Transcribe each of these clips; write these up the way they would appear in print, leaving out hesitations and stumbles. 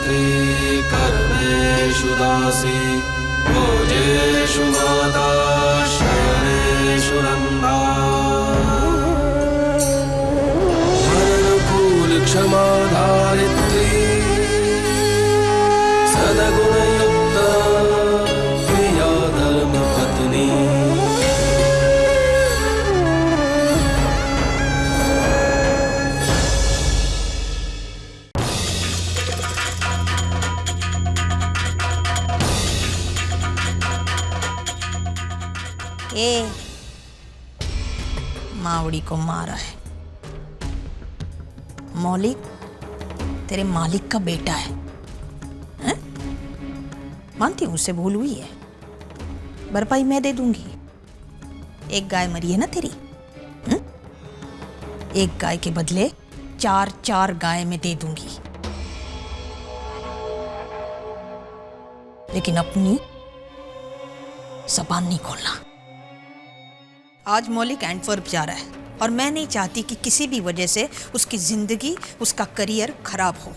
धारित्री कर्मेषु दासी भोजेषु माता शयनेषु रन्धा मननुकूल क्षमा धारित्री सद्गुणयुक्ता प्रिया धर्मपत्नी मावड़ी को मारा है। मौलिक तेरे मालिक का बेटा है, हैं? मानती हूँ उससे भूल हुई है, भरपाई मैं दे दूंगी। एक गाय मरी है ना तेरी, हैं? एक गाय के बदले 4 गाय में दे दूंगी, लेकिन अपनी ज़बान नहीं खोलना। आज मौलिक एंटवर्प जा रहा है और मैं नहीं चाहती कि किसी भी वजह से उसकी ज़िंदगी, उसका करियर खराब हो।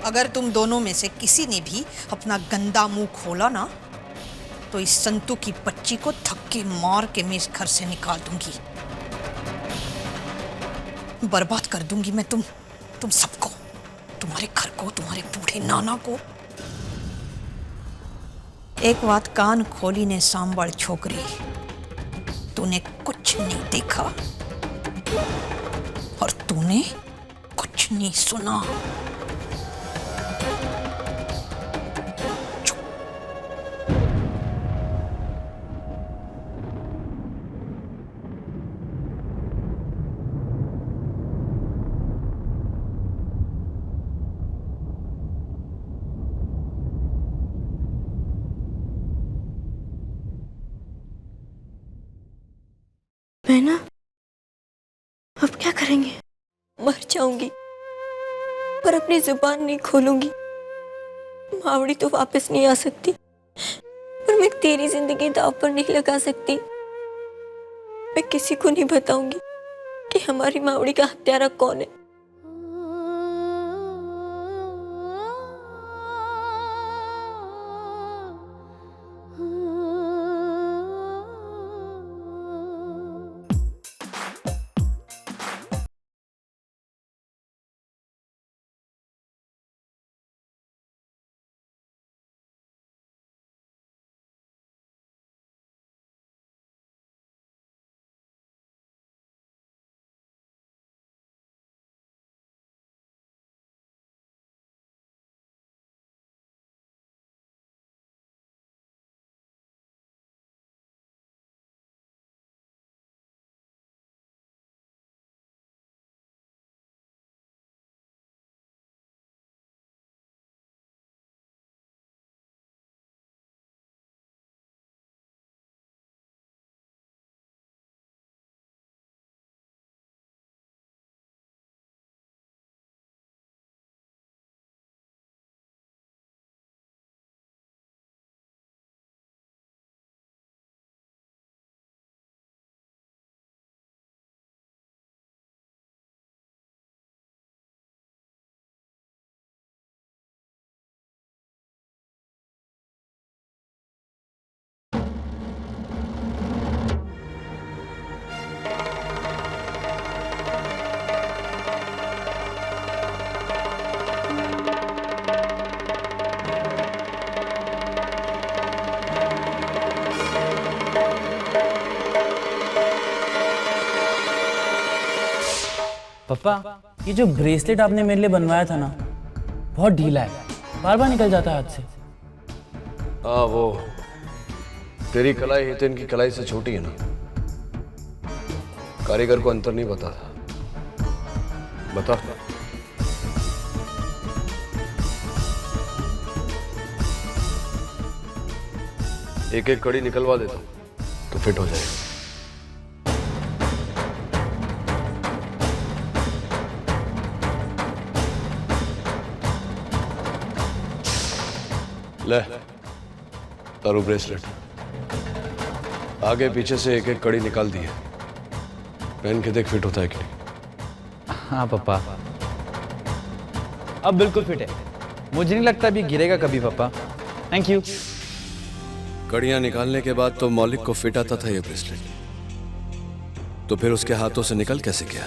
अगर तुम दोनों में से किसी ने भी अपना गंदा मुंह खोला ना, तो इस संतू की बच्ची को धक्के मार के मैं इस घर से निकाल दूंगी, बर्बाद कर दूंगी मैं तुम सबको, तुम्हारे घर को, तुम्हारे बूढ़े नाना को। एक बात कान खोली ने सांभळ छोकरी, तूने कुछ नहीं देखा और तूने कुछ नहीं सुना। मैं ना अब क्या करेंगे? मर जाऊंगी पर अपनी जुबान नहीं खोलूंगी। मावड़ी तो वापस नहीं आ सकती, पर मैं तेरी जिंदगी दांव पर नहीं लगा सकती। मैं किसी को नहीं बताऊंगी कि हमारी मावड़ी का हत्यारा कौन है। पापा, ये जो ब्रेसलेट आपने मेरे लिए बनवाया था ना, बहुत ढीला है, बार बार निकल जाता है हाथ से। हाँ, वो तेरी कलाई है तो इनकी कलाई से छोटी है ना, कारीगर को अंतर नहीं पता था। बता। एक एक कड़ी निकलवा देता हूं तो फिट हो जाएगा। ले तारू ब्रेसलेट, आगे पीछे से एक एक कड़ी निकाल दी है, पहन के देख फिट होता है कि नहीं। हाँ पापा, अब बिल्कुल फिट है। मुझे नहीं लगता अभी गिरेगा कभी पापा। Thank you. कड़ियां निकालने के बाद तो मौलिक को फिट आता था ये ब्रेसलेट, तो फिर उसके हाथों से निकल कैसे गया?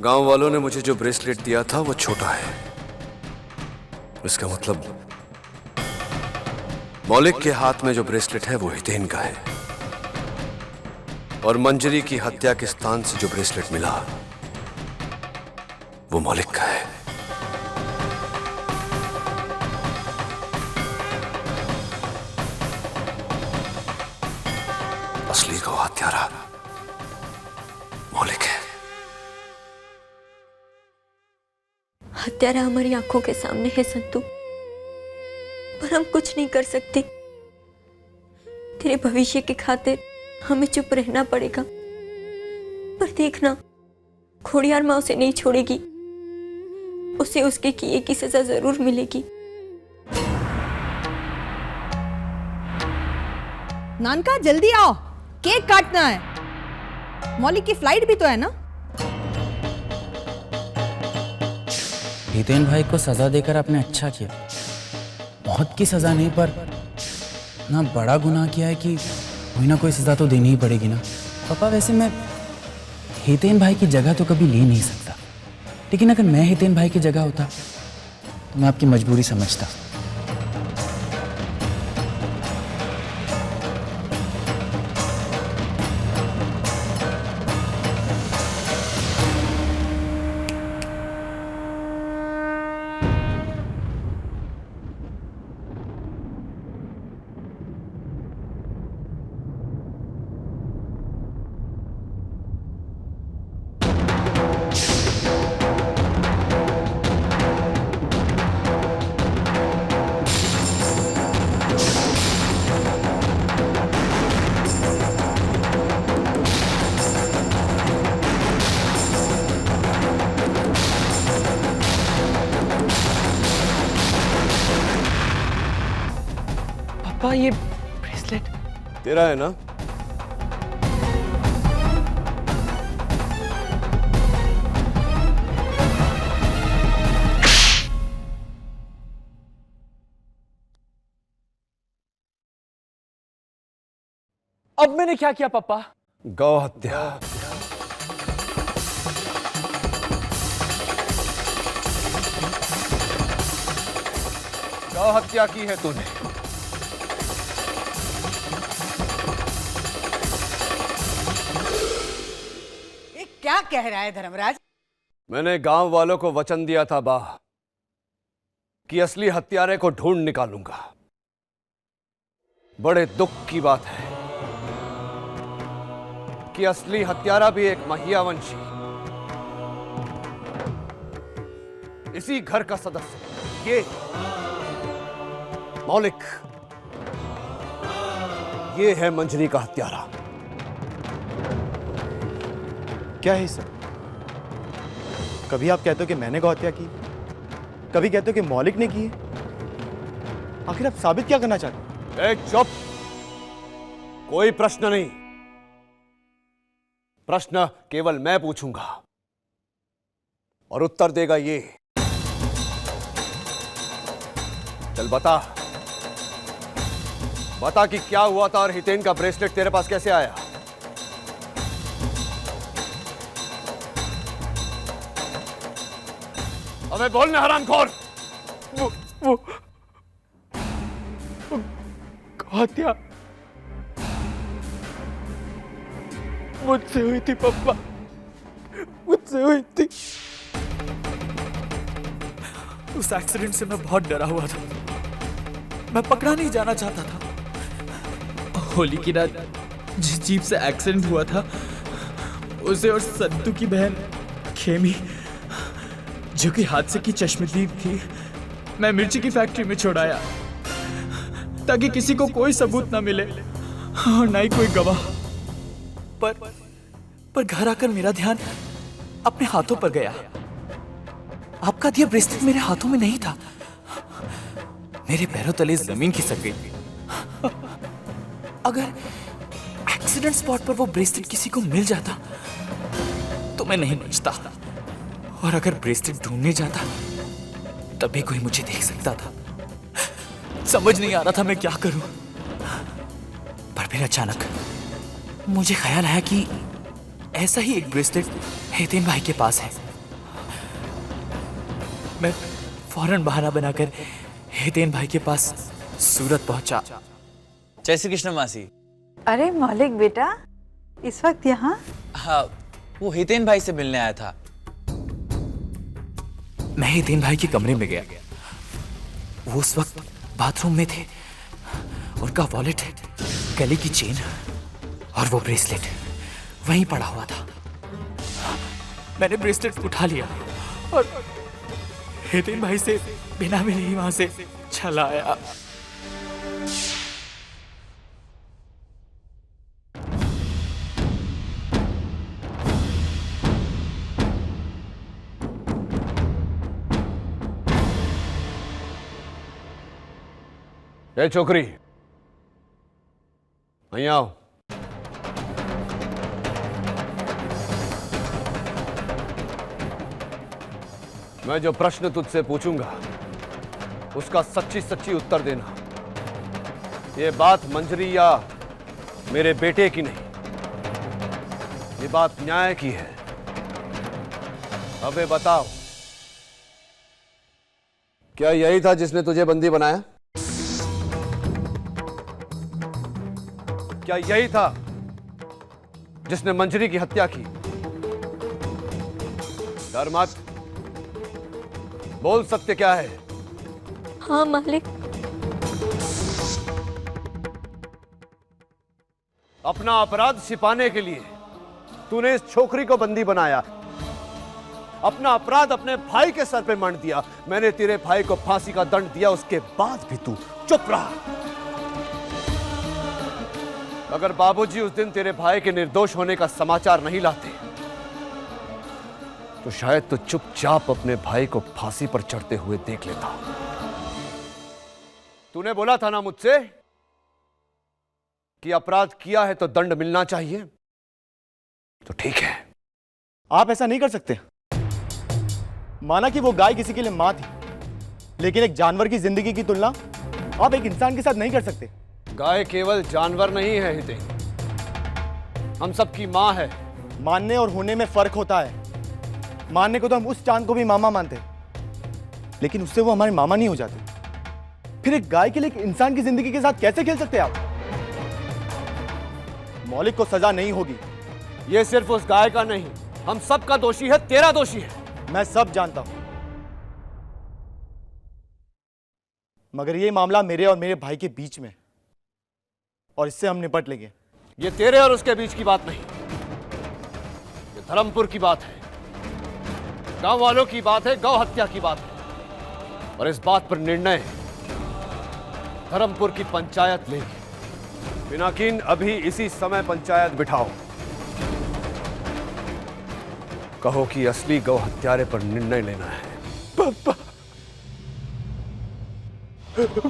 गांव वालों ने मुझे जो ब्रेसलेट दिया था वो छोटा है। इसका मतलब मौलिक के हाथ में जो ब्रेसलेट है वो हितेन का है, और मंजरी की हत्या के स्थान से जो ब्रेसलेट मिला वो मौलिक का है। असली को हत्यारा मौलिक है। हत्यारा हमारी आंखों के सामने है संतू, पर हम कुछ नहीं कर सकते। तेरे भविष्य की खातिर हमें चुप रहना पड़ेगा। पर देखना, खोड़ियार माँ उसे नहीं छोड़ेगी। उसे उसके किए की सजा जरूर मिलेगी। नानका जल्दी आओ, केक काटना है। मौलिक की फ्लाइट भी तो है ना। हितेन भाई को सजा देकर आपने अच्छा किया। मौत की सजा नहीं, पर ना बड़ा गुनाह किया है कि कोई ना कोई सजा तो देनी ही पड़ेगी ना। पापा वैसे मैं हितेन भाई की जगह तो कभी ले नहीं सकता, लेकिन अगर मैं हितेन भाई की जगह होता तो मैं आपकी मजबूरी समझता। पापा ये ब्रेसलेट तेरा है ना? अब मैंने क्या किया पापा? गौ हत्या। गौ हत्या की है तूने। ये क्या कह रहा है धर्मराज? मैंने गांव वालों को वचन दिया था बा कि असली हत्यारे को ढूंढ निकालूंगा। बड़े दुख की बात है कि असली हत्यारा भी एक महियावंशी, इसी घर का सदस्य, ये मौलिक, ये है मंजरी का हत्यारा। क्या है सर? कभी आप कहते हो कि मैंने गौ हत्या की, कभी कहते हो कि मौलिक ने की है। आखिर आप साबित क्या करना चाहते हैं? चुप, कोई प्रश्न नहीं। प्रश्न केवल मैं पूछूंगा और उत्तर देगा ये। चल बता, बता कि क्या हुआ था और हितेन का ब्रेसलेट तेरे पास कैसे आया? अबे बोलना हरामखोर। वो हत्या मुझसे हुई थी पापा, मुझसे हुई थी। उस एक्सीडेंट से मैं बहुत डरा हुआ था। मैं पकड़ा नहीं जाना चाहता था। होली की रात जिस जीप से एक्सीडेंट हुआ था, उसे और संतू की बहन खेमी, जो कि हादसे की चश्मदीद थी, मैं मिर्ची की फैक्ट्री में छोड़ाया ताकि किसी को कोई सबूत ना मिले और ना ही कोई गवाह। पर घर आकर मेरा ध्यान अपने हाथों पर गया। आपका दिया ब्रेसलेट मेरे हाथों में नहीं था। मेरे पैरों तले जमीन खिसक गई। अगर एक्सीडेंट स्पॉट पर वो ब्रेसलेट किसी को मिल जाता तो मैं नहीं बचता, और अगर ब्रेसलेट ढूंढने जाता तभी कोई मुझे देख सकता था। समझ नहीं आ रहा था मैं क्या करूं। पर फिर अचानक मुझे ख्याल आया कि ऐसा ही एक ब्रेसलेट हितेन भाई के पास है। मैं फौरन बहाना बनाकर हितेन भाई के पास सूरत पहुंचा। जय श्री कृष्ण मासी। अरे मौलिक बेटा, इस वक्त यहाँ? हाँ, वो हितेन भाई से मिलने आया था। मैं हितेन भाई के कमरे में गया। वो उस वक्त बाथरूम में थे। उनका वॉलेट, गले की चेन और वो ब्रेसलेट वहीं पड़ा हुआ था। मैंने ब्रेसलेट उठा लिया और हितेन भाई से बिना मिले ही वहां से चला आया। ए छोकरी, અહીં आओ। मैं जो प्रश्न तुझसे पूछूंगा उसका सच्ची सच्ची उत्तर देना। ये बात मंजरी या मेरे बेटे की नहीं, ये बात न्याय की है। अबे बताओ, क्या यही था जिसने तुझे बंदी बनाया? क्या यही था जिसने मंजरी की हत्या की? डर मत, बोल सत्य क्या है? हाँ मालिक। अपना अपराध छिपाने के लिए तूने इस छोकरी को बंदी बनाया। अपना अपराध अपने भाई के सर पे मढ़ दिया। मैंने तेरे भाई को फांसी का दंड दिया, उसके बाद भी तू चुप रहा। अगर बाबूजी उस दिन तेरे भाई के निर्दोष होने का समाचार नहीं लाते तो शायद तू चुपचाप अपने भाई को फांसी पर चढ़ते हुए देख लेता। तूने बोला था ना मुझसे कि अपराध किया है तो दंड मिलना चाहिए, तो ठीक है। आप ऐसा नहीं कर सकते। माना कि वो गाय किसी के लिए मां थी, लेकिन एक जानवर की जिंदगी की तुलना आप एक इंसान के साथ नहीं कर सकते। गाय केवल जानवर नहीं है हितेन, हम सबकी मां है। मानने और होने में फर्क होता है। मानने को तो हम उस चांद को भी मामा मानते हैं, लेकिन उससे वो हमारे मामा नहीं हो जाते। फिर एक गाय के लिए एक इंसान की जिंदगी के साथ कैसे खेल सकते हैं आप? मौलिक को सजा नहीं होगी। ये सिर्फ उस गाय का नहीं, हम सबका दोषी है। तेरा दोषी है। मैं सब जानता हूं, मगर ये मामला मेरे और मेरे भाई के बीच में, और इससे हम निपट लेंगे। ये तेरे और उसके बीच की बात नहीं, ये धर्मपुर की बात है, गांव वालों की बात है, गौ हत्या की बात है। और इस बात पर निर्णय धर्मपुर की पंचायत लेगी। पिनाकिन, अभी इसी समय पंचायत बिठाओ। कहो कि असली गौ हत्यारे पर निर्णय लेना है। पापा, कर दो।